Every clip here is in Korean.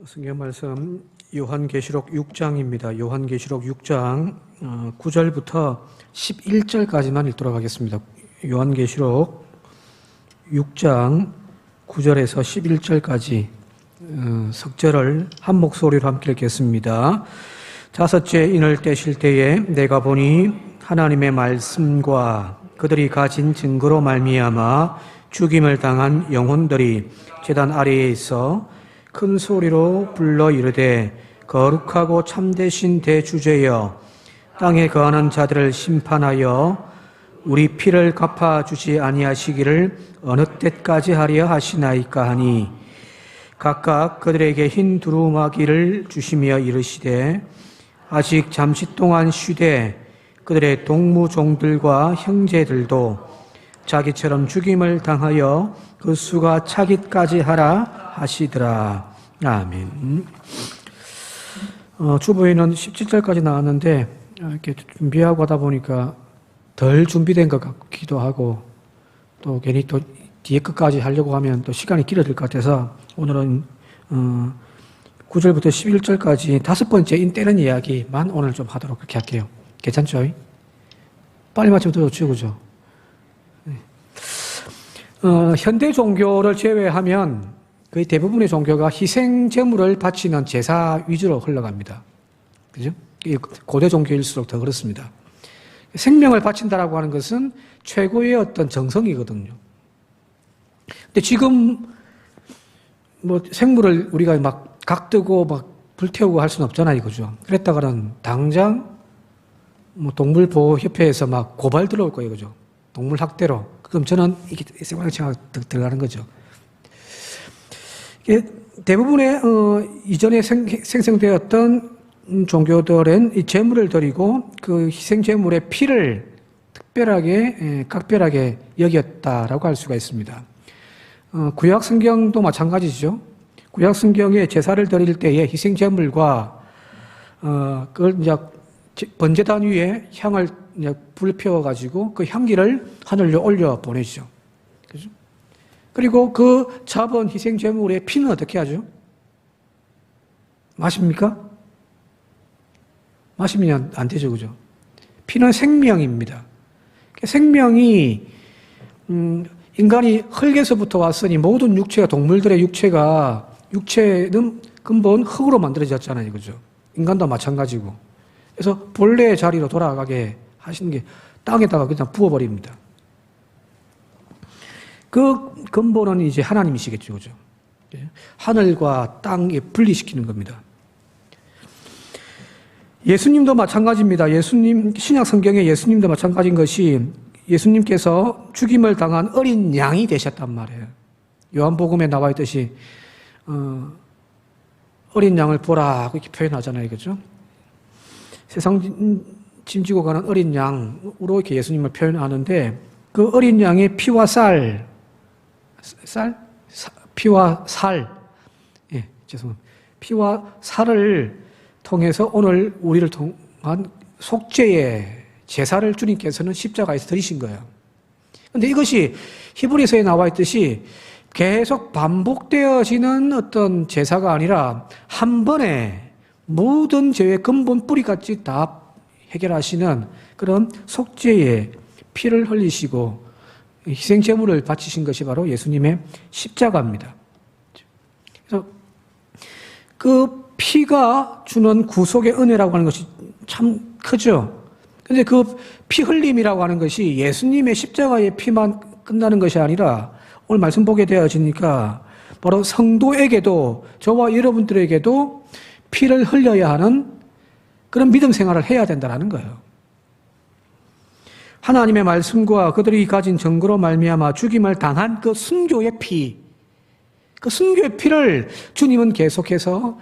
성경 말씀 요한계시록 6장입니다. 요한계시록 6장 9절부터 11절까지만 읽도록 하겠습니다. 요한계시록 6장 9절에서 11절까지 석절을 한 목소리로 함께 읽겠습니다. 다섯째 인을 떼실 때에 내가 보니 하나님의 말씀과 그들이 가진 증거로 말미암아 죽임을 당한 영혼들이 제단 아래에 있어 큰 소리로 불러 이르되 거룩하고 참되신 대주제여 땅에 거하는 자들을 심판하여 우리 피를 갚아주지 아니하시기를 어느 때까지 하려 하시나이까 하니 각각 그들에게 흰 두루마기를 주시며 이르시되 아직 잠시 동안 쉬되 그들의 동무종들과 형제들도 자기처럼 죽임을 당하여 그 수가 차기까지 하라 하시더라. 아멘. 주보에는 17절까지 나왔는데 이렇게 준비하고 하다 보니까 덜 준비된 것 같기도 하고 또 괜히 또 뒤에 끝까지 하려고 하면 또 시간이 길어질 것 같아서 오늘은 9절부터 11절까지 다섯 번째 인 떼는 이야기만 오늘 좀 하도록 그렇게 할게요. 괜찮죠? 빨리 맞추면 더 좋죠, 그죠? 현대 종교를 제외하면 거의 대부분의 종교가 희생 제물을 바치는 제사 위주로 흘러갑니다. 그죠? 고대 종교일수록 더 그렇습니다. 생명을 바친다라고 하는 것은 최고의 어떤 정성이거든요. 근데 지금 뭐 생물을 우리가 막 각뜨고 막 불태우고 할 수는 없잖아요, 그죠? 그랬다가는 당장 뭐 동물보호협회에서 막 고발 들어올 거예요, 그죠? 동물 학대로. 그럼 저는 이게 생활체가 들어가는 거죠. 대부분의 이전에 생성되었던 종교들은 이 제물을 드리고 그 희생 제물의 피를 특별하게 각별하게 여겼다라고 할 수가 있습니다. 구약 성경도 마찬가지죠. 구약 성경에 제사를 드릴 때에 희생 제물과 그걸 이제 번제단 위에 향을 불 피워 가지고 그 향기를 하늘로 올려 보내죠. 그죠? 그리고 그 잡은 희생 제물의 피는 어떻게 하죠? 마십니까? 마시면 안 되죠, 그죠? 피는 생명입니다. 생명이 인간이 흙에서부터 왔으니 모든 육체가 동물들의 육체는 근본 흙으로 만들어졌잖아요, 그죠? 인간도 마찬가지고. 그래서 본래의 자리로 돌아가게 하시는 게 땅에다가 그냥 부어버립니다. 그 근본은 이제 하나님이시겠죠, 그죠? 하늘과 땅에 분리시키는 겁니다. 예수님도 마찬가지입니다. 신약 성경에 예수님도 마찬가지인 것이 예수님께서 죽임을 당한 어린 양이 되셨단 말이에요. 요한복음에 나와 있듯이, 어린 양을 보라고 이렇게 표현하잖아요, 그죠? 세상 짐지고 가는 어린 양으로 이렇게 예수님을 표현하는데 그 어린 양의 피와 피와 살을 통해서 오늘 우리를 통한 속죄의 제사를 주님께서는 십자가에서 드리신 거예요. 그런데 이것이 히브리서에 나와 있듯이 계속 반복되어지는 어떤 제사가 아니라 한 번에 모든 죄의 근본 뿌리까지 다 해결하시는 그런 속죄의 피를 흘리시고 희생 제물을 바치신 것이 바로 예수님의 십자가입니다. 그래서 그 피가 주는 구속의 은혜라고 하는 것이 참 크죠. 그런데 그 피 흘림이라고 하는 것이 예수님의 십자가의 피만 끝나는 것이 아니라 오늘 말씀 보게 되어지니까 바로 성도에게도 저와 여러분들에게도 피를 흘려야 하는 그런 믿음 생활을 해야 된다는 거예요. 하나님의 말씀과 그들이 가진 증거로 말미암아 죽임을 당한 그 순교의 피, 그 순교의 피를 주님은 계속해서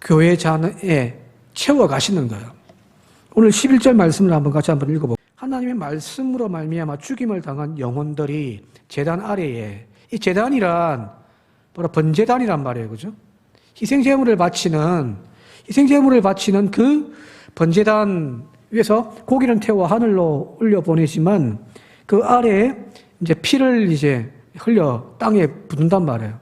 교회 잔에 채워가시는 거예요. 오늘 11절 말씀을 같이 한번 읽어볼게요. 하나님의 말씀으로 말미암아 죽임을 당한 영혼들이 제단 아래에, 이 제단이란 바로 번제단이란 말이에요, 그죠? 희생제물을 바치는 그 번제단 위에서 고기는 태워 하늘로 올려 보내지만 그 아래에 이제 피를 이제 흘려 땅에 붓는단 말이에요.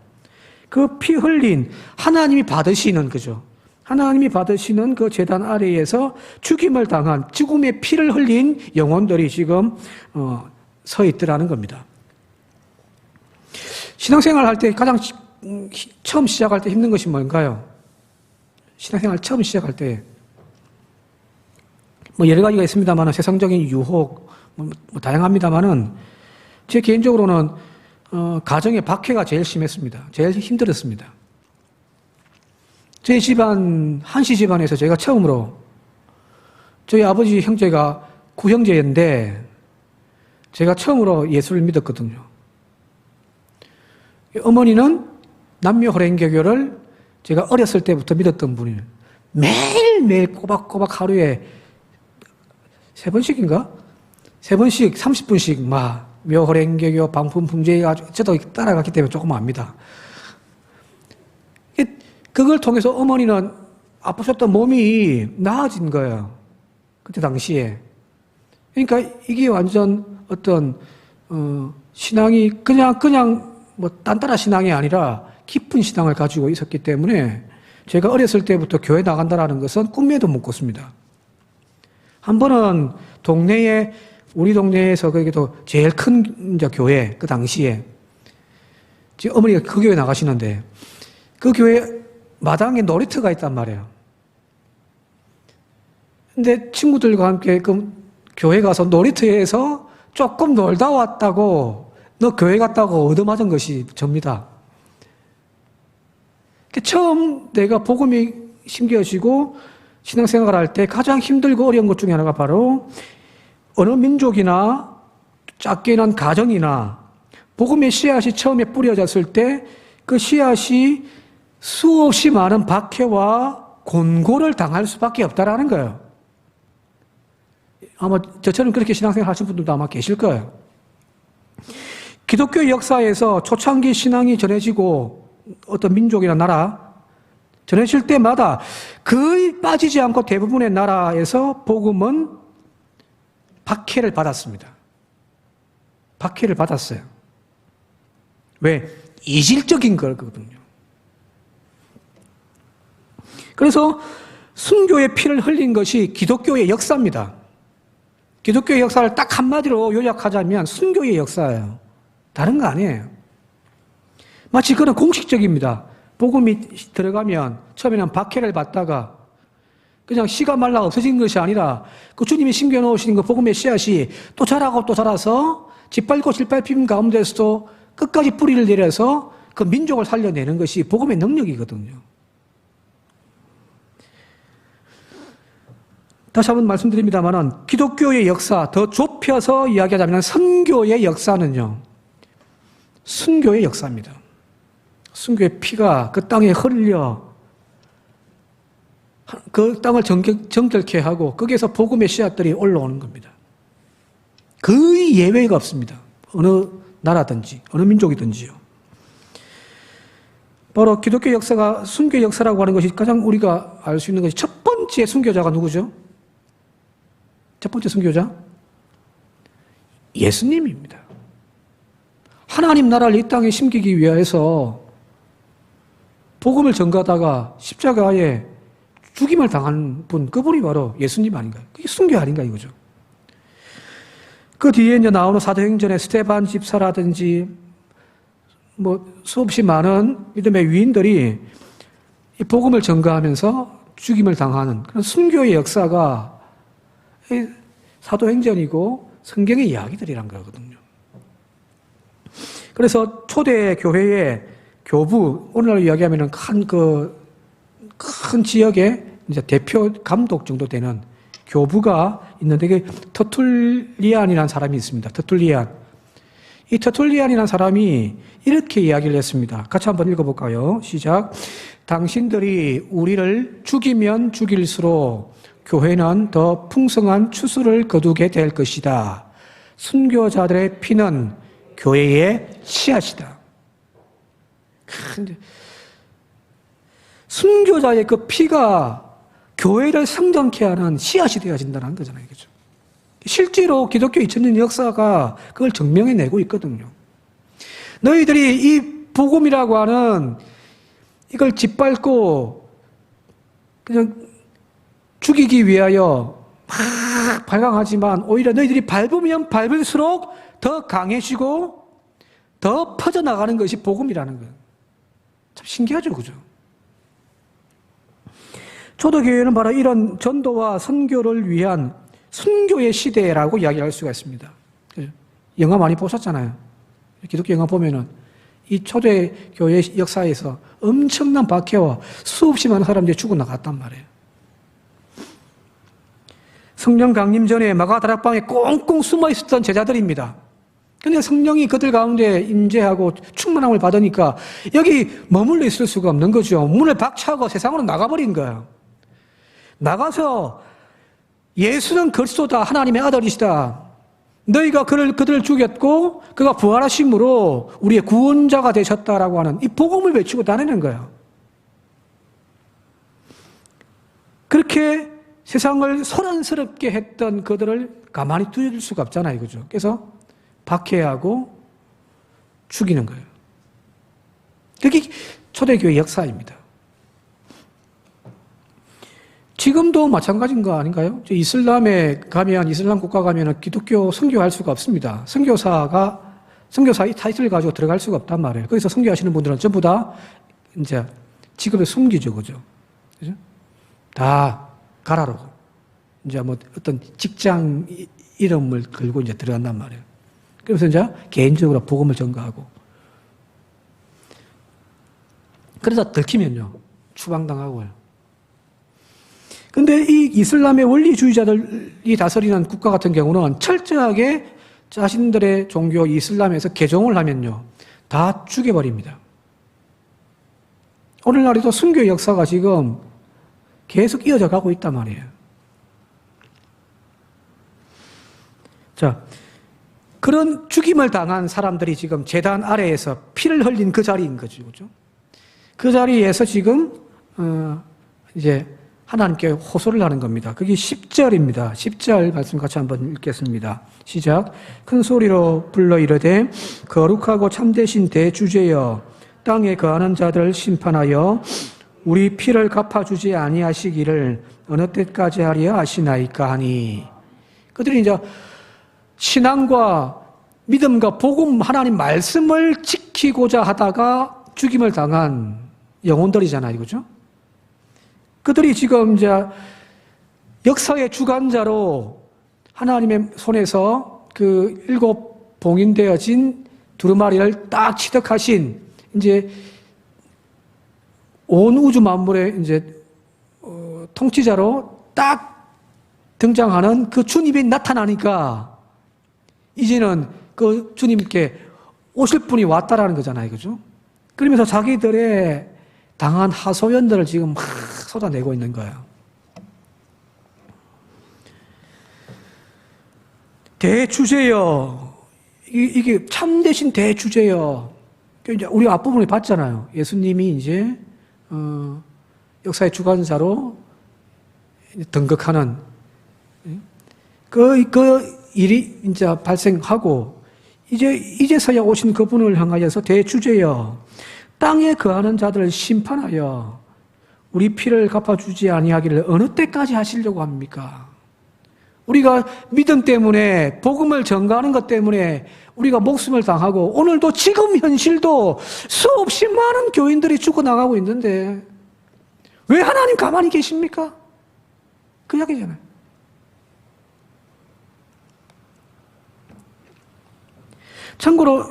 그 피 흘린 하나님이 받으시는 거죠. 하나님이 받으시는 그 제단 아래에서 죽임을 당한 죽음의 피를 흘린 영혼들이 지금 서 있더라는 겁니다. 신앙생활 할 때 가장 처음 시작할 때 힘든 것이 뭔가요? 신앙생활 처음 시작할 때 뭐 여러 가지가 있습니다만 세상적인 유혹 뭐 다양합니다만은 제 개인적으로는 가정의 박해가 제일 심했습니다. 제일 힘들었습니다. 저희 집안 한씨 집안에서 제가 처음으로 저희 아버지 형제가 9형제인데 제가 처음으로 예수를 믿었거든요. 어머니는 남녀호랭개교를 제가 어렸을 때부터 믿었던 분이에요. 매일매일 꼬박꼬박 하루에 3번씩인가? 3번씩 30분씩 막 묘호랭개교 방품풍제가 저도 따라갔기 때문에 조금 압니다. 그걸 통해서 어머니는 아프셨던 몸이 나아진 거예요. 그때 당시에. 그러니까 이게 완전 어떤 신앙이 그냥 뭐 딴따라 신앙이 아니라 깊은 신앙을 가지고 있었기 때문에 제가 어렸을 때부터 교회 나간다라는 것은 꿈에도 못 꿨습니다. 한 번은 우리 동네에서 거기도 제일 큰 이제 교회, 그 당시에 지금 어머니가 그 교회 나가시는데 그 교회 마당에 놀이터가 있단 말이에요. 근데 친구들과 함께 그 교회 가서 놀이터에서 조금 놀다 왔다고 너 교회 갔다고 얻어맞은 것이 접니다. 처음 내가 복음이 심겨지고 신앙생활을 할 때 가장 힘들고 어려운 것 중에 하나가 바로 어느 민족이나 작게 난 가정이나 복음의 씨앗이 처음에 뿌려졌을 때 그 씨앗이 수없이 많은 박해와 곤고를 당할 수밖에 없다라는 거예요. 아마 저처럼 그렇게 신앙생활 하신 분들도 아마 계실 거예요. 기독교 역사에서 초창기 신앙이 전해지고 어떤 민족이나 나라 전해질 때마다 거의 빠지지 않고 대부분의 나라에서 복음은 박해를 받았습니다. 박해를 받았어요. 왜? 이질적인 거거든요. 그래서 순교의 피를 흘린 것이 기독교의 역사입니다. 기독교의 역사를 딱 한마디로 요약하자면 순교의 역사예요. 다른 거 아니에요. 마치 그런 공식적입니다. 복음이 들어가면 처음에는 박해를 받다가 그냥 씨가 말라 없어진 것이 아니라 그 주님이 심겨놓으신 그 복음의 씨앗이 또 자라고 또 자라서 짓밟고 짓밟힘 가운데서도 끝까지 뿌리를 내려서 그 민족을 살려내는 것이 복음의 능력이거든요. 다시 한번 말씀드립니다만 기독교의 역사 더 좁혀서 이야기하자면 선교의 역사는요. 순교의 역사입니다. 순교의 피가 그 땅에 흘려 그 땅을 정결케 하고 거기에서 복음의 씨앗들이 올라오는 겁니다. 거의 예외가 없습니다. 어느 나라든지 어느 민족이든지요. 바로 기독교 역사가 순교의 역사라고 하는 것이 가장 우리가 알 수 있는 것이 첫 번째 순교자가 누구죠? 첫 번째 순교자? 예수님입니다. 하나님 나라를 이 땅에 심기기 위해서 복음을 전가하다가 십자가에 죽임을 당한 분, 그분이 바로 예수님 아닌가요? 그게 순교 아닌가 이거죠. 그 뒤에 이제 나오는 사도행전의 스데반 집사라든지 뭐 수없이 많은 믿음의 위인들이 이 복음을 전가하면서 죽임을 당하는 그런 순교의 역사가 사도행전이고 성경의 이야기들이란 거거든요. 그래서 초대 교회의 교부, 오늘날 이야기하면 큰 지역의 이제 대표 감독 정도 되는 교부가 있는데, 그 터툴리안이라는 사람이 있습니다. 터툴리안. 이 터툴리안이라는 사람이 이렇게 이야기를 했습니다. 같이 한번 읽어볼까요? 시작. 당신들이 우리를 죽이면 죽일수록 교회는 더 풍성한 추수를 거두게 될 것이다. 순교자들의 피는 교회의 씨앗이다. 순교자의 그 피가 교회를 성장케 하는 씨앗이 되어진다는 거잖아요. 그죠? 실제로 기독교 2000년 역사가 그걸 증명해내고 있거든요. 너희들이 이 복음이라고 하는 이걸 짓밟고 그냥 죽이기 위하여 막 발광하지만 오히려 너희들이 밟으면 밟을수록 더 강해지고 더 퍼져나가는 것이 복음이라는 거예요. 참 신기하죠, 그죠? 초대교회는 바로 이런 전도와 선교를 위한 순교의 시대라고 이야기할 수가 있습니다. 영화 많이 보셨잖아요. 기독교 영화 보면은 이 초대교회 역사에서 엄청난 박해와 수없이 많은 사람들이 죽어나갔단 말이에요. 성령 강림 전에 마가다락방에 꽁꽁 숨어 있었던 제자들입니다. 그런데 성령이 그들 가운데 임재하고 충만함을 받으니까 여기 머물러 있을 수가 없는 거죠. 문을 박차고 세상으로 나가버린 거예요. 나가서 예수는 그리스도다, 하나님의 아들이시다. 너희가 그들을 죽였고 그가 부활하심으로 우리의 구원자가 되셨다라고 하는 이 복음을 외치고 다니는 거예요. 그렇게 세상을 소란스럽게 했던 그들을 가만히 두어줄 수가 없잖아요. 그죠? 그래서 박해하고 죽이는 거예요. 그게 초대교회 역사입니다. 지금도 마찬가지인 거 아닌가요? 이슬람에 가면, 이슬람 국가 가면 기독교 선교할 수가 없습니다. 선교사의 타이틀을 가지고 들어갈 수가 없단 말이에요. 거기서 선교하시는 분들은 전부 다 이제 직업을 숨기죠. 그죠? 그죠? 다 가라로. 이제 뭐 어떤 직장 이름을 걸고 이제 들어간단 말이에요. 그래서 이제 개인적으로 복음을 전가하고. 그러다 들키면요. 추방당하고요. 근데 이 이슬람의 원리주의자들이 다스리는 국가 같은 경우는 철저하게 자신들의 종교 이슬람에서 개종을 하면요. 다 죽여버립니다. 오늘날에도 순교 역사가 지금 계속 이어져 가고 있단 말이에요. 자, 그런 죽임을 당한 사람들이 지금 제단 아래에서 피를 흘린 그 자리인 거죠. 그죠? 그 자리에서 지금, 이제 하나님께 호소를 하는 겁니다. 그게 10절입니다. 10절 말씀 같이 한번 읽겠습니다. 시작. 큰 소리로 불러 이르되 거룩하고 참되신 대주제여 땅에 거하는 자들을 심판하여 우리 피를 갚아주지 아니하시기를 어느 때까지 하리야 하시나이까 하니. 그들이 이제 신앙과 믿음과 복음 하나님 말씀을 지키고자 하다가 죽임을 당한 영혼들이잖아요. 그죠? 그들이 지금 이제 역사의 주관자로 하나님의 손에서 그 7 봉인되어진 두루마리를 딱 취득하신 이제 온 우주 만물의 이제 통치자로 딱 등장하는 그 주님이 나타나니까 이제는 그 주님께 오실 분이 왔다라는 거잖아요. 그죠? 그러면서 자기들의 당한 하소연들을 지금 막 쏟아내고 있는 거예요. 대주제여. 이게 참되신 대주제여. 이제 우리 앞부분에 봤잖아요. 예수님이 이제, 역사의 주관자로 등극하는, 그 일이 이제 발생하고, 이제서야 오신 그분을 향하여서 대주제여. 땅에 거하는 자들을 심판하여 우리 피를 갚아주지 아니하기를 어느 때까지 하시려고 합니까? 우리가 믿음 때문에 복음을 전가하는 것 때문에 우리가 목숨을 당하고 오늘도 지금 현실도 수없이 많은 교인들이 죽어나가고 있는데 왜 하나님 가만히 계십니까? 그 이야기잖아요. 참고로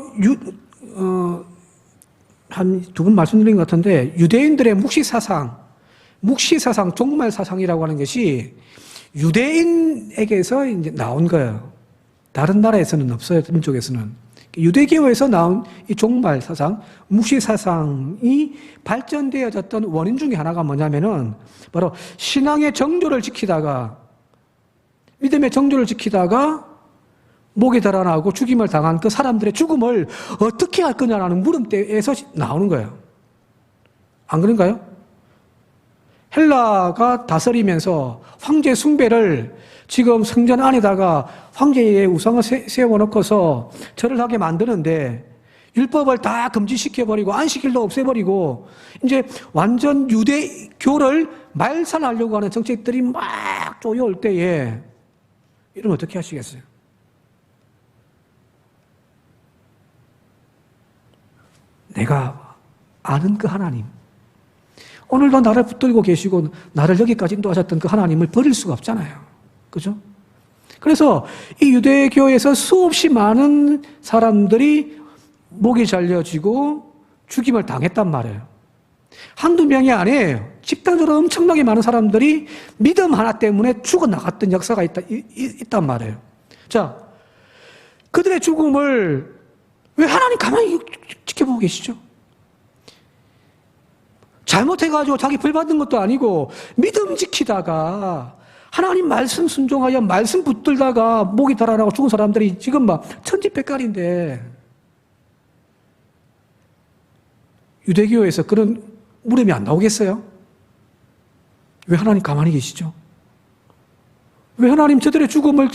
한 2번 말씀드린 것 같은데 유대인들의 묵시사상, 종말사상이라고 하는 것이 유대인에게서 이제 나온 거예요. 다른 나라에서는 없어요. 민족에서는. 유대교에서 나온 이 종말사상, 묵시사상이 발전되어졌던 원인 중에 하나가 뭐냐면은 바로 신앙의 정조를 지키다가 믿음의 정조를 지키다가 목이 달아나고 죽임을 당한 그 사람들의 죽음을 어떻게 할 거냐라는 물음대에서 나오는 거예요. 안 그런가요? 헬라가 다스리면서 황제 숭배를 지금 성전 안에다가 황제의 우상을 세워놓고서 절을 하게 만드는데 율법을 다 금지시켜버리고 안식일도 없애버리고 이제 완전 유대교를 말살하려고 하는 정책들이 막 쪼여올 때에 이러면 어떻게 하시겠어요? 내가 아는 그 하나님, 오늘도 나를 붙들고 계시고 나를 여기까지 인도하셨던 그 하나님을 버릴 수가 없잖아요. 그죠? 그래서 이 유대교에서 수없이 많은 사람들이 목이 잘려지고 죽임을 당했단 말이에요. 한두 명이 아니에요. 집단적으로 엄청나게 많은 사람들이 믿음 하나 때문에 죽어나갔던 역사가 있단 말이에요. 자, 그들의 죽음을 왜 하나님 가만히 지켜보고 계시죠? 잘못해가지고 자기 벌 받은 것도 아니고 믿음 지키다가 하나님 말씀 순종하여 말씀 붙들다가 목이 달아나고 죽은 사람들이 지금 막 천지백갈인데 유대교에서 그런 물음이 안 나오겠어요? 왜 하나님 가만히 계시죠? 왜 하나님 저들의 죽음을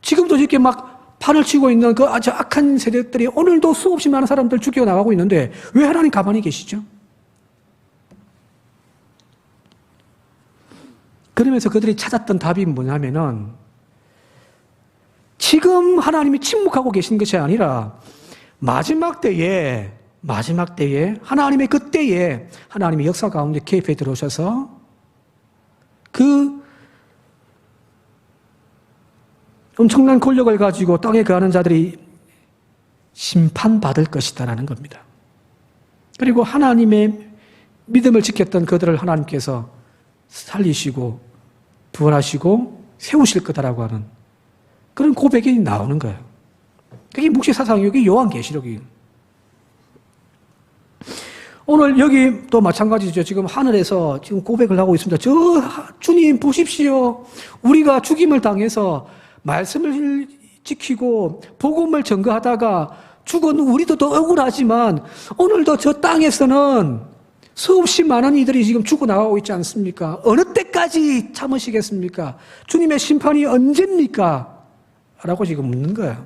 지금도 이렇게 막 판을 치고 있는 그 아주 악한 세력들이 오늘도 수없이 많은 사람들 죽여나가고 있는데 왜 하나님 가만히 계시죠? 그러면서 그들이 찾았던 답이 뭐냐면은 지금 하나님이 침묵하고 계신 것이 아니라 마지막 때에 하나님의 그때에 하나님의 역사 가운데 개입해 들어오셔서 그 엄청난 권력을 가지고 땅에 거하는 자들이 심판받을 것이다라는 겁니다. 그리고 하나님의 믿음을 지켰던 그들을 하나님께서 살리시고 부활하시고 세우실 거다라고 하는 그런 고백이 나오는 거예요. 그게 묵시사상육이 요한계시록이에요. 오늘 여기 또 마찬가지죠. 지금 하늘에서 지금 고백을 하고 있습니다. 저 주님 보십시오. 우리가 죽임을 당해서 말씀을 지키고 복음을 전거하다가 죽은 우리도 더 억울하지만 오늘도 저 땅에서는 수없이 많은 이들이 지금 죽어나가고 있지 않습니까? 어느 때까지 참으시겠습니까? 주님의 심판이 언제입니까? 라고 지금 묻는 거예요.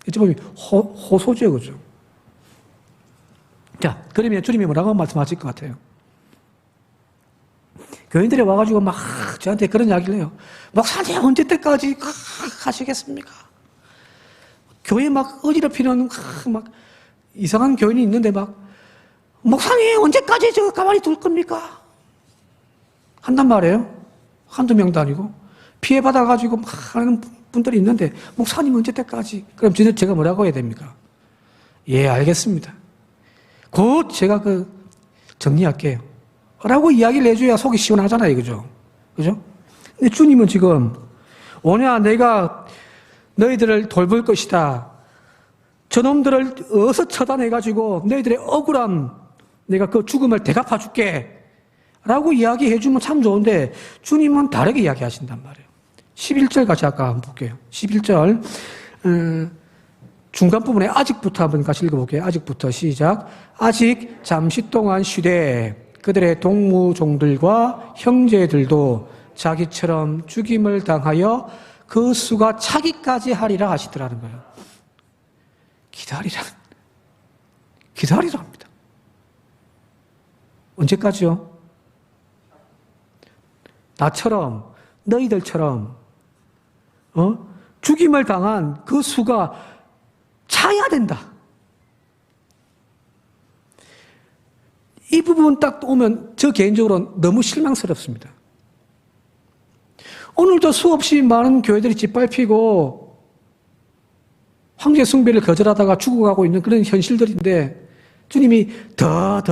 이제 보면 호소죠, 그죠? 자, 그러면 주님이 뭐라고 말씀하실 것 같아요? 교인들이 와가지고 막 저한테 그런 이야기를 해요. 목사님, 언제 때까지 가시겠습니까? 교회 막 어지럽히는 막 이상한 교인이 있는데 막 목사님, 언제까지 저 가만히 둘 겁니까? 한단 말이에요. 한두 명도 아니고. 피해받아가지고 막 하는 분들이 있는데, 목사님, 언제 때까지? 그럼 제가 뭐라고 해야 됩니까? 예, 알겠습니다. 곧 제가 정리할게요. 라고 이야기를 해줘야 속이 시원하잖아요. 그죠? 그죠? 근데 주님은 지금, 오냐, 내가 너희들을 돌볼 것이다. 저놈들을 어서 처단해가지고 너희들의 억울함, 내가 그 죽음을 대갚아 줄게. 라고 이야기해주면 참 좋은데, 주님은 다르게 이야기하신단 말이에요. 11절 같이 아까 한번 볼게요. 11절, 중간 부분에 아직부터 한번 같이 읽어볼게요. 아직부터 시작. 아직 잠시 동안 쉬되 그들의 동무종들과 형제들도 자기처럼 죽임을 당하여 그 수가 차기까지 하리라 하시더라는 거예요. 기다리라 합니다. 언제까지요? 나처럼, 너희들처럼, 죽임을 당한 그 수가 차야 된다. 이 부분 딱 오면 저 개인적으로 너무 실망스럽습니다. 오늘도 수없이 많은 교회들이 짓밟히고 황제 숭배를 거절하다가 죽어가고 있는 그런 현실들인데 주님이 더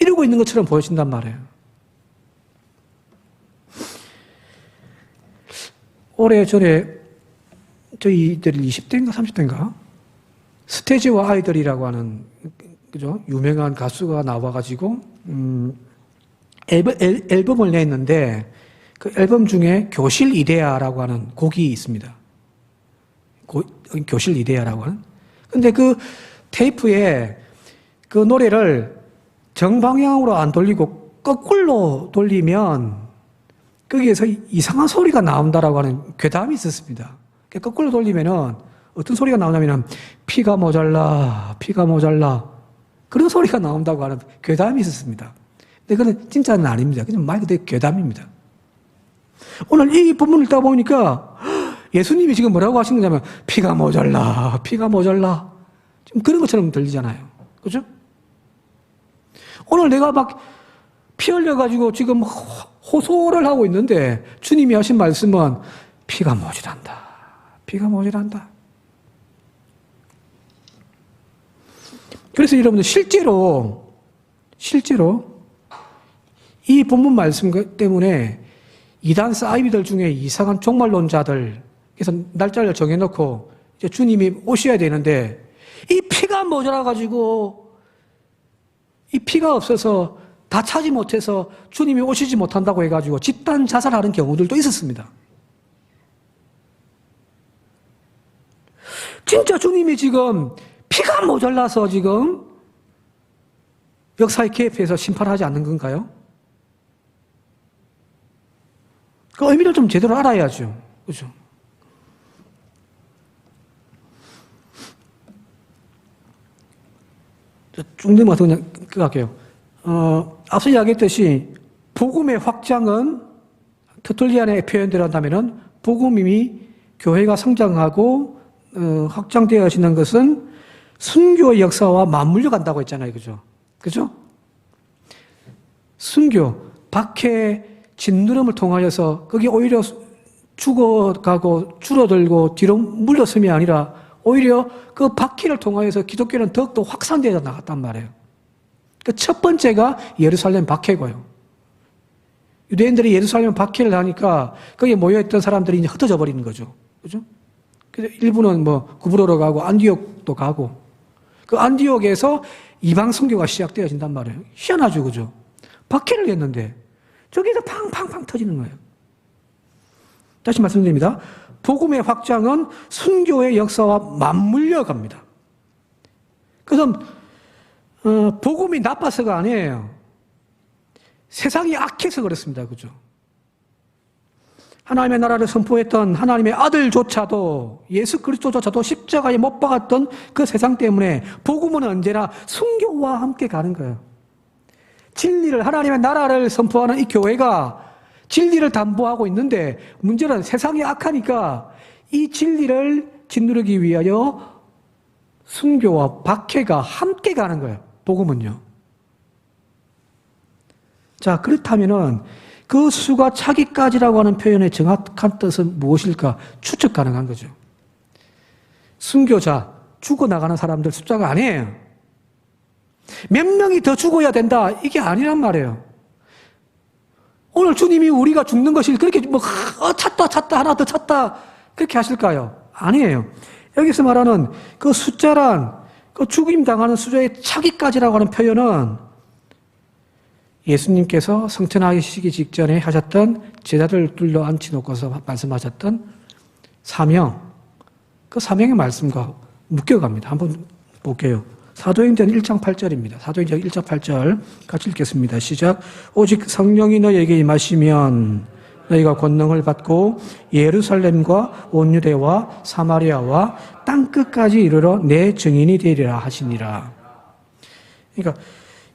이러고 있는 것처럼 보여진단 말이에요. 오래전에 저희들이 20대인가 30대인가 스테이지와 아이들이라고 하는 그죠? 유명한 가수가 나와가지고 앨범을 냈는데 그 앨범 중에 교실 이데아라고 하는 곡이 있습니다. 교실 이데아라고 하는. 근데 그 테이프에 그 노래를 정방향으로 안 돌리고 거꾸로 돌리면 거기에서 이상한 소리가 나온다라고 하는 괴담이 있었습니다. 거꾸로 돌리면은 어떤 소리가 나오냐면 피가 모자라, 피가 모자라 그런 소리가 나온다고 하는 괴담이 있었습니다. 근데 그건 진짜는 아닙니다. 그냥 말 그대로 괴담입니다. 오늘 이 본문을 읽다 보니까 예수님이 지금 뭐라고 하신 거냐면 피가 모자라, 피가 모자라 지금 그런 것처럼 들리잖아요. 그죠? 오늘 내가 막 피 흘려가지고 지금 호소를 하고 있는데 주님이 하신 말씀은 피가 모자란다. 피가 모자란다. 그래서 여러분들 실제로 이 본문 말씀 때문에 이단 사이비들 중에 이상한 종말론자들 그래서 날짜를 정해놓고 이제 주님이 오셔야 되는데 이 피가 모자라가지고 이 피가 없어서 다 차지 못해서 주님이 오시지 못한다고 해가지고 집단 자살하는 경우들도 있었습니다. 진짜 주님이 지금 피가 모자라서 지금 역사에 개입해서 심판하지 않는 건가요? 그 의미를 좀 제대로 알아야죠. 그죠? 쭉 넘어가서 그냥 할게요. 앞서 이야기했듯이 복음의 확장은 터툴리안의 표현대로 한다면은 복음이 교회가 성장하고 확장되어지는 것은 순교의 역사와 맞물려 간다고 했잖아요. 그죠? 그죠? 순교, 박해, 진누름을 통하여서 거기 오히려 죽어가고 줄어들고 뒤로 물러섬이 아니라 오히려 그 박해를 통하여서 기독교는 더욱더 확산되어 나갔단 말이에요. 그 첫 번째가 예루살렘 박해고요. 유대인들이 예루살렘 박해를 하니까 거기에 모여있던 사람들이 이제 흩어져 버리는 거죠. 그죠? 그래서 일부는 뭐 구브로로 가고 안디옥도 가고 그 안디옥에서 이방 선교가 시작되어진단 말이에요. 희한하죠. 그죠? 박해를 했는데 저기서 팡팡팡 터지는 거예요. 다시 말씀드립니다. 복음의 확장은 순교의 역사와 맞물려 갑니다. 그래서 복음이 나빠서가 아니에요. 세상이 악해서 그렇습니다. 그죠? 하나님의 나라를 선포했던 하나님의 아들조차도 예수 그리스도조차도 십자가에 못 박았던 그 세상 때문에 복음은 언제나 순교와 함께 가는 거예요. 진리를 하나님의 나라를 선포하는 이 교회가 진리를 담보하고 있는데 문제는 세상이 악하니까 이 진리를 짓누르기 위하여 순교와 박해가 함께 가는 거예요. 복음은요. 자, 그렇다면은 그 수가 차기까지라고 하는 표현의 정확한 뜻은 무엇일까 추측 가능한 거죠. 순교자, 죽어나가는 사람들 숫자가 아니에요. 몇 명이 더 죽어야 된다 이게 아니란 말이에요. 오늘 주님이 우리가 죽는 것이 그렇게 뭐 찾다 하나 더 찾다 그렇게 하실까요? 아니에요. 여기서 말하는 그 숫자란 그 죽임 당하는 수자의 차기까지라고 하는 표현은 예수님께서 성천하시기 직전에 하셨던 제자들 둘러 앉혀놓고서 말씀하셨던 사명, 그 사명의 말씀과 묶여갑니다. 한번 볼게요. 사도행전 1장 8절입니다. 사도행전 1장 8절 같이 읽겠습니다. 시작. 오직 성령이 너희에게 임하시면 너희가 권능을 받고 예루살렘과 온 유대와 사마리아와 땅끝까지 이르러 내 증인이 되리라 하시니라. 그러니까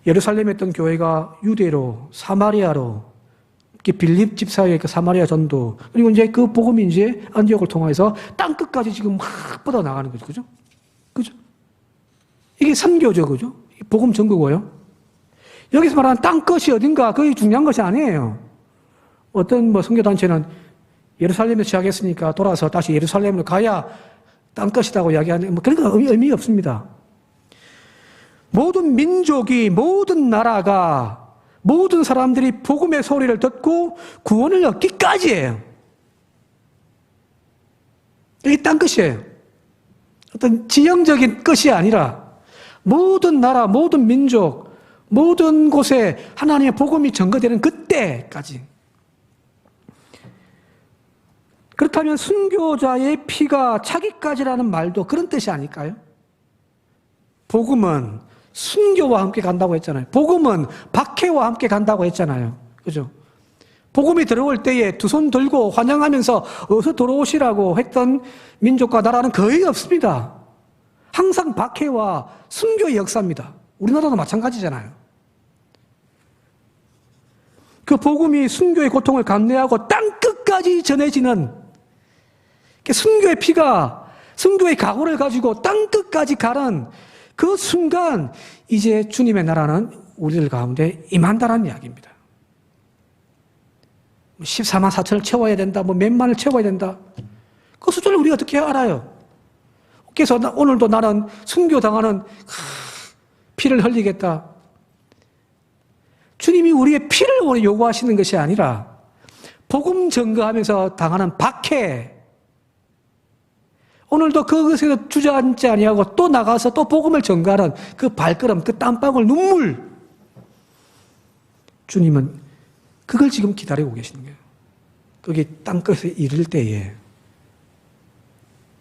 예루살렘에 있던 교회가 유대로 사마리아로 빌립 집사의 그 사마리아 전도 그리고 이제 그 복음이 이제 안디옥을 통해서 땅끝까지 지금 막 뻗어 나가는 거죠. 그죠? 그죠? 이게 선교죠. 그죠? 복음 전거고요. 여기서 말하는 땅끝이 어딘가 그게 중요한 것이 아니에요. 어떤 뭐 선교단체는 예루살렘에서 시작했으니까 돌아서 다시 예루살렘으로 가야 땅끝이라고 이야기하는 뭐 그런 건 의미 없습니다. 모든 민족이 모든 나라가 모든 사람들이 복음의 소리를 듣고 구원을 얻기까지예요. 이게 땅끝이에요. 어떤 지형적인 끝이 아니라 모든 나라, 모든 민족, 모든 곳에 하나님의 복음이 전거되는 그때까지. 그렇다면 순교자의 피가 차기까지라는 말도 그런 뜻이 아닐까요? 복음은 순교와 함께 간다고 했잖아요. 복음은 박해와 함께 간다고 했잖아요. 그죠? 복음이 들어올 때에 두 손 들고 환영하면서 어서 들어오시라고 했던 민족과 나라는 거의 없습니다. 항상 박해와 순교의 역사입니다. 우리나라도 마찬가지잖아요. 그 복음이 순교의 고통을 감내하고 땅끝까지 전해지는 순교의 피가, 순교의 각오를 가지고 땅끝까지 가는 그 순간 이제 주님의 나라는 우리들 가운데 임한다는 이야기입니다. 14만 4천을 채워야 된다, 뭐 몇만을 채워야 된다. 그 숫자를 우리가 어떻게 알아요? 그래서 오늘도 나는 순교당하는 피를 흘리겠다. 주님이 우리의 피를 요구하시는 것이 아니라 복음 전거하면서 당하는 박해, 오늘도 그것에서 주저앉지 아니하고 또 나가서 또 복음을 전가하는 그 발걸음, 그 땀방울, 눈물. 주님은 그걸 지금 기다리고 계시는 거예요. 거기 땅끝에 이를 때에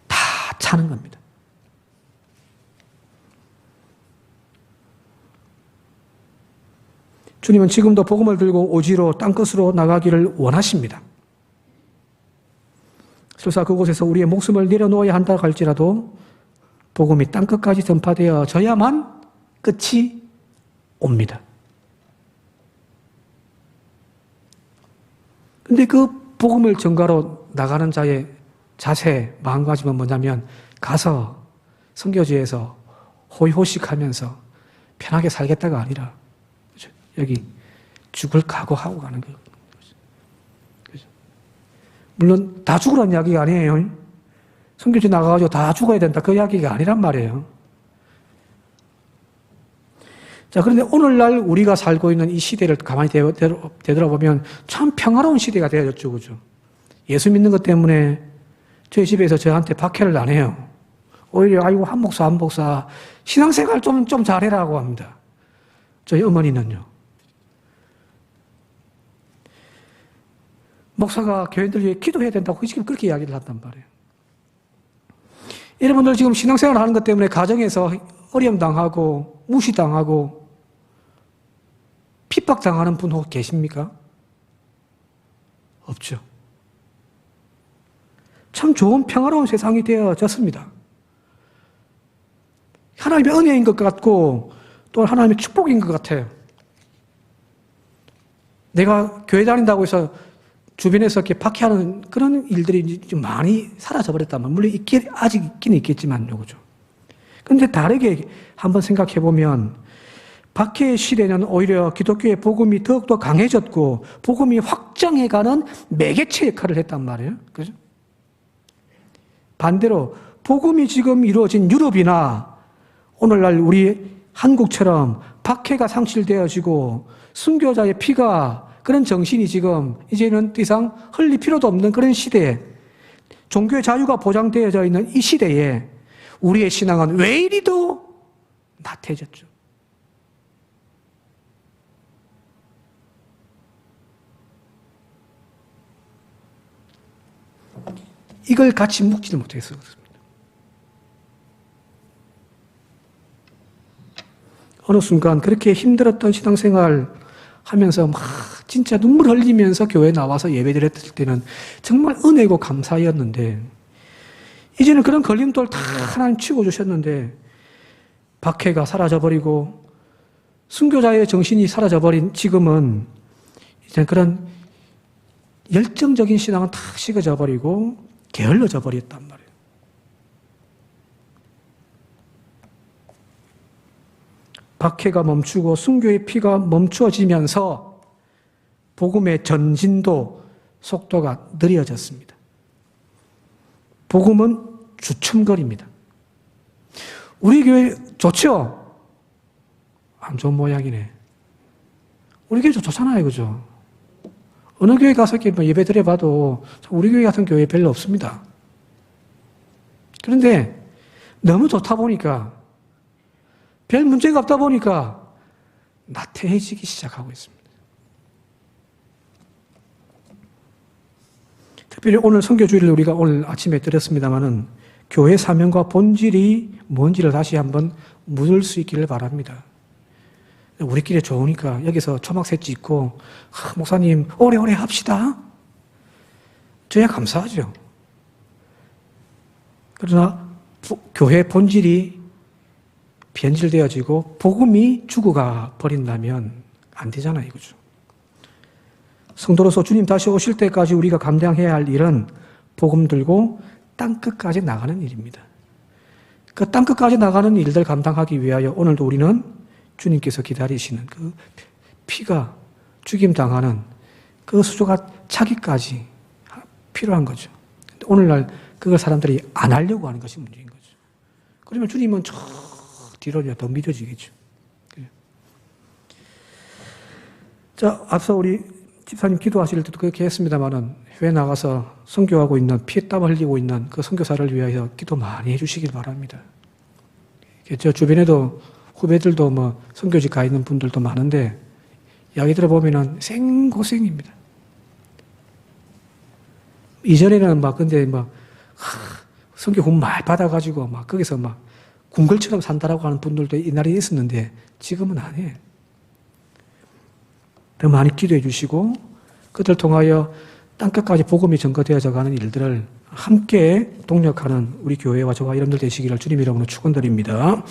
다 차는 겁니다. 주님은 지금도 복음을 들고 오지로 땅끝으로 나가기를 원하십니다. 설사 그곳에서 우리의 목숨을 내려놓아야 한다 할지라도 복음이 땅끝까지 전파되어져야만 끝이 옵니다. 근데 그 복음을 전가로 나가는 자의 자세, 마음가짐은 뭐냐면 가서 선교지에서 호의호식하면서 편하게 살겠다가 아니라 여기 죽을 각오하고 가는 거예요. 물론 다 죽으라는 이야기가 아니에요. 선교지 나가가지고 다 죽어야 된다, 그 이야기가 아니란 말이에요. 자, 그런데 오늘날 우리가 살고 있는 이 시대를 가만히 되돌아보면 참 평화로운 시대가 되어졌죠, 그죠? 예수 믿는 것 때문에 저희 집에서 저한테 박해를 안 해요. 오히려 아이고 한 목사 신앙생활 좀 잘해라고 합니다. 저희 어머니는요. 목사가 교인들 위해 기도해야 된다고 지금 그렇게 이야기를 한단 말이에요. 여러분들 지금 신앙생활을 하는 것 때문에 가정에서 어려움당하고 무시당하고 핍박당하는 분 혹 계십니까? 없죠. 참 좋은 평화로운 세상이 되어졌습니다. 하나님의 은혜인 것 같고 또 하나님의 축복인 것 같아요. 내가 교회 다닌다고 해서 주변에서 이렇게 박해하는 그런 일들이 좀 많이 사라져 버렸다면, 물론 아직 있긴 있겠지만요, 그죠? 근데 다르게 한번 생각해 보면, 박해의 시대는 오히려 기독교의 복음이 더욱더 강해졌고, 복음이 확장해가는 매개체 역할을 했단 말이에요. 그죠? 반대로, 복음이 지금 이루어진 유럽이나, 오늘날 우리 한국처럼 박해가 상실되어지고, 순교자의 피가 그런 정신이 지금 이제는 더 이상 흘릴 필요도 없는 그런 시대에, 종교의 자유가 보장되어져 있는 이 시대에 우리의 신앙은 왜 이리도 나태해졌죠. 이걸 같이 묵지를 못해서 그렇습니다. 어느 순간 그렇게 힘들었던 신앙생활 하면서 막 진짜 눈물 흘리면서 교회에 나와서 예배드렸을 때는 정말 은혜고 감사였는데, 이제는 그런 걸림돌 다 하나님 치워주셨는데 박해가 사라져버리고 순교자의 정신이 사라져버린 지금은 이제 그런 열정적인 신앙은 다 식어져 버리고 게을러져 버렸단 말이에요. 박해가 멈추고 순교의 피가 멈추어지면서 복음의 전진도 속도가 느려졌습니다. 복음은 주춤거립니다. 우리 교회 좋죠? 안 좋은 모양이네. 우리 교회 좋잖아요, 그죠? 어느 교회 가서 예배 드려봐도 우리 교회 같은 교회 별로 없습니다. 그런데 너무 좋다 보니까, 별 문제가 없다 보니까 나태해지기 시작하고 있습니다. 특별히 오늘 선교주일을 우리가 오늘 아침에 들었습니다마는 교회 사명과 본질이 뭔지를 다시 한번 묻을 수 있기를 바랍니다. 우리끼리 좋으니까 여기서 초막새 찍고 목사님 오래오래 합시다. 저야 감사하죠. 그러나 교회 본질이 변질되어지고 복음이 죽어가 버린다면 안 되잖아요. 이거죠. 성도로서 주님 다시 오실 때까지 우리가 감당해야 할 일은 복음 들고 땅끝까지 나가는 일입니다. 그 땅끝까지 나가는 일들 감당하기 위하여 오늘도 우리는 주님께서 기다리시는 그 피가 죽임당하는 그 수조가 차기까지 필요한 거죠. 오늘날 그걸 사람들이 안 하려고 하는 것이 문제인 거죠. 그러면 주님은 저 뒤로 더 미뤄지겠죠. 자, 앞서 우리 집사님 기도하실 때도 그렇게 했습니다만은 해외 나가서 선교하고 있는 피땀 흘리고 있는 그 선교사를 위하여 기도 많이 해주시길 바랍니다. 저 주변에도 후배들도 뭐 선교지 가 있는 분들도 많은데 이야기 들어보면은 생고생입니다. 이전에는 막 근데 막 선교 후원 많이 받아가지고 막 거기서 막 궁궐처럼 산다라고 하는 분들도 옛날에 있었는데 지금은 안 해. 더 많이 기도해 주시고 그들 통하여 땅끝까지 복음이 전거되어져 가는 일들을 함께 동력하는 우리 교회와 저와 여러분들 되시기를 주님 이름으로 축원드립니다.